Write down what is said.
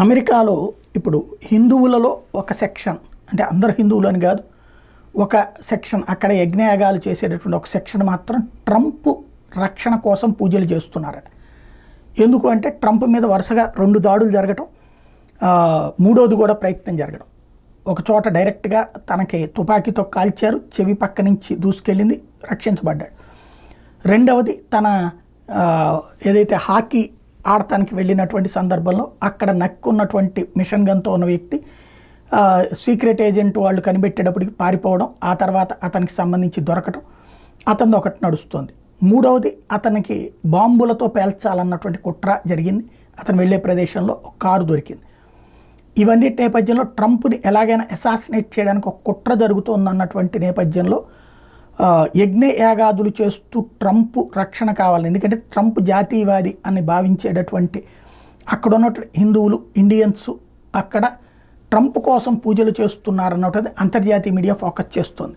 అమెరికాలో ఇప్పుడు హిందువులలో ఒక సెక్షన్, అంటే అందరు హిందువులు అని కాదు, ఒక సెక్షన్ అక్కడ యజ్ఞయాగాలు చేసేటటువంటి ఒక సెక్షన్ మాత్రం ట్రంప్ రక్షణ కోసం పూజలు చేస్తున్నారట. ఎందుకు అంటే ట్రంప్ మీద వరుసగా 2 దాడులు జరగటం, మూడోది కూడా ప్రయత్నం జరగడం. ఒక చోట డైరెక్ట్గా తనకి తుపాకీతో కాల్చారు, చెవి పక్క నుంచి దూసుకెళ్ళింది, రక్షించబడ్డాడు. రెండవది తన ఏదైతే హాకీ ఆడటానికి వెళ్ళినటువంటి సందర్భంలో అక్కడ నక్కున్నటువంటి మిషన్ గన్తో ఉన్న వ్యక్తి సీక్రెట్ ఏజెంట్ వాళ్ళు కనిపెట్టేటప్పటికి పారిపోవడం, ఆ తర్వాత అతనికి సంబంధించి దొరకటం, అతనిది ఒకటి నడుస్తుంది. మూడవది అతనికి బాంబులతో పేల్చాలన్నటువంటి కుట్ర జరిగింది. అతను వెళ్ళే ప్రదేశంలో ఒక కారు దొరికింది. ఇవన్నీ నేపథ్యంలో ట్రంప్ని ఎలాగైనా అసాసినేట్ చేయడానికి ఒక కుట్ర జరుగుతుందన్నటువంటి నేపథ్యంలో యజ్ఞయాగాదులు చేస్తూ ట్రంప్ రక్షణ కావాలి. ఎందుకంటే ట్రంప్ జాతీయవాది అని భావించేటటువంటి అక్కడ ఉన్నటువంటి హిందువులు, ఇండియన్స్ అక్కడ ట్రంప్ కోసం పూజలు చేస్తున్నారన్నటువంటి అంతర్జాతీయ మీడియా ఫోకస్ చేస్తుంది.